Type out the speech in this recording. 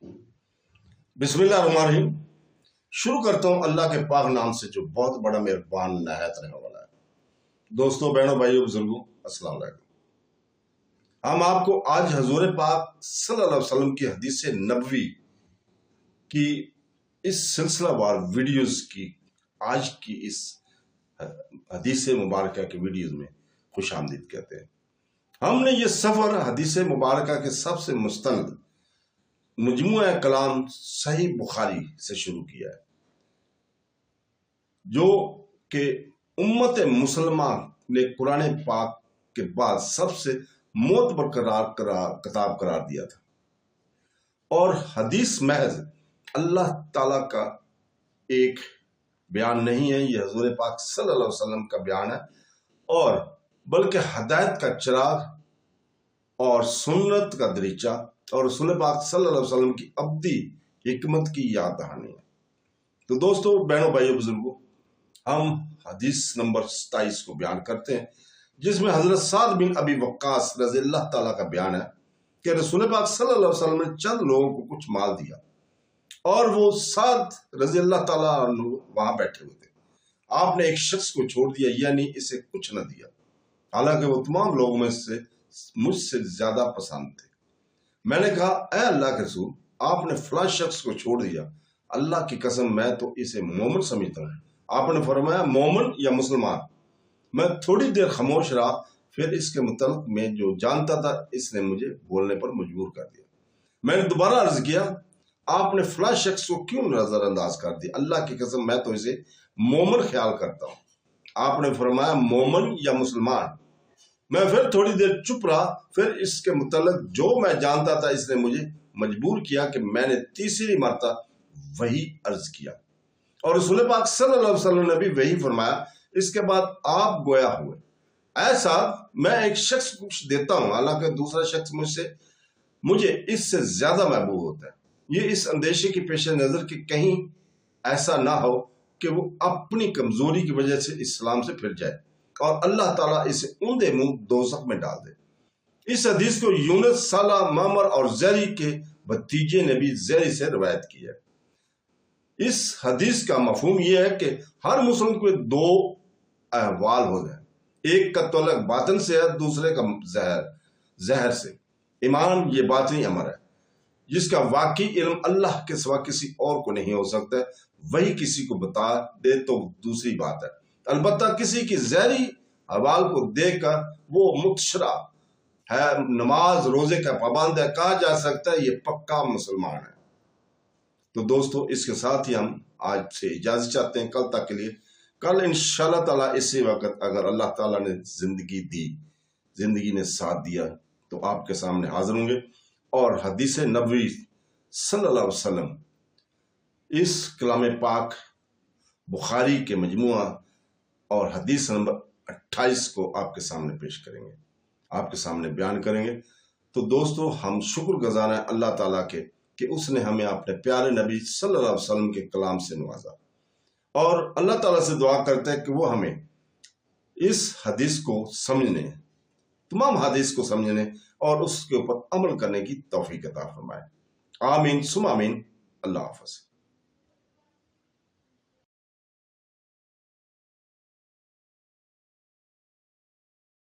बिस्मिल्लाहिर्रहमानिर्रहीम। शुरू करता हूँ अल्लाह के पाक नाम से जो बहुत बड़ा मेहरबान नहायत रहने वाला है। दोस्तों, बहनों, भाइयों, बुजुर्गों, अस्सलाम वालेकुम। हम आपको आज हजूर पाक सल्लल्लाहु अलैहि वसल्लम की हदीस नबवी की इस सिलसिलावार वीडियोस की आज की इस हदीस मुबारक के वीडियोस में खुश आमदीद कहते हैं। हमने ये सफ़र हदीस मुबारक के सबसे मुस्तंद मजमूआ कलाम सही बुखारी से शुरू किया है, जो कि उम्मत मुसलमा ने कुरान पाक के बाद सबसे मोतबर किताब करार दिया था। और हदीस महज अल्लाह ताला का एक बयान नहीं है, ये हजूर पाक सल्लल्लाहु अलैहि वसल्लम का बयान है, और बल्कि हदायत का चिराग और सुन्नत का दरीचा और रसूल पाक सल्लल्लाहु अलैहि वसल्लम की अब्दी हिकमत की याद दहानी है। तो दोस्तों, बहनों, भाइयों, बुजुर्गों, हम हदीस नंबर 27 को बयान करते हैं, जिसमें हजरत साद बिन अबी वक्कास रज़ियल्लाहु ताला का बयान है कि रसूल पाक सल्लल्लाहु अलैहि वसल्लम ने चंद लोगों को कुछ माल दिया और वो साद रज़ियल्लाहु ताला वहां बैठे हुए थे। आपने एक शख्स को छोड़ दिया, यानी इसे कुछ न दिया, हालांकि वो तमाम लोगों में से मुझसे ज्यादा पसंद थे। मैंने कहा, ऐ अल्लाह के रसूल, आपने फलां शख्स को छोड़ दिया, अल्लाह की कसम मैं तो इसे मोमिन समझता हूँ। आपने फरमाया, मोमिन या मुसलमान? मैं थोड़ी देर खामोश रहा, फिर इसके मुतल्लिक में जो जानता था इसने मुझे बोलने पर मजबूर कर दिया। मैंने दोबारा अर्ज किया, आपने फलां शख्स को क्यों नजरअंदाज कर दिया? अल्लाह की कसम मैं तो इसे मोमिन ख्याल करता हूँ। आपने फरमाया, मोमिन या मुसलमान? मैं फिर थोड़ी देर चुप रहा, फिर इसके मुतल्लिक जो मैं जानता था इसने मुझे मजबूर किया कि मैंने तीसरी मरतबा वही अर्ज किया, और रसूल पाक सल्लल्लाहु अलैहि वसल्लम ने भी वही फरमाया। इसके बाद आप गोया हुए, ऐसा मैं एक शख्स को कुछ देता हूं, हालांकि दूसरा शख्स मुझे इससे ज्यादा महबूब होता है। ये इस अंदेशे की पेश नजर कि कहीं ऐसा ना हो कि वो अपनी कमजोरी की वजह से इस्लाम से फिर जाए और अल्लाह ताला इसे उंधे मुंह दोज़ख में डाल दे। इस हदीस को यूनुस, साला, मामर और ज़ैरी के भतीजे ने भी ज़ैरी से रवायत की है। इस हदीस का मफहूम यह है कि हर मुस्लिम को दो अहवाल हो जाए, एक का तल्लुक बातिन से है, दूसरे का जहर से। ईमान ये बातिनी अमर है, जिसका वाकई इल्म अल्लाह के सिवा किसी और को नहीं हो सकता। वही किसी को बता दे तो दूसरी बात है, अलबत्ता किसी की ज़हरी हवाल को देखकर वो मुतशरा है, नमाज रोजे का पाबंद है, कहा जा सकता है ये पक्का मुसलमान है। तो दोस्तों, इसके साथ ही हम आज से इजाजत चाहते हैं कल तक के लिए। कल इंशाअल्लाह ताला इसी वक्त अगर अल्लाह ताला ने जिंदगी ने साथ दिया तो आपके सामने हाजिर होंगे और हदीस नबवी सल्लल्लाहु अलैहि वसल्लम इस कलाम पाक बुखारी के मजमुआ और हदीस नंबर 28 को आपके सामने पेश करेंगे, आपके सामने बयान करेंगे। तो दोस्तों, हम शुक्रगुजार हैं अल्लाह ताला के कि उसने हमें अपने प्यारे नबी सल्लल्लाहु अलैहि वसल्लम के कलाम से नवाजा, और अल्लाह ताला से दुआ करते हैं कि वो हमें इस हदीस को समझने, तमाम हदीस को समझने और उसके ऊपर अमल करने की तौफीक अता फरमाए। आमीन सुम आमीन। अल्लाह हाफ़िज़।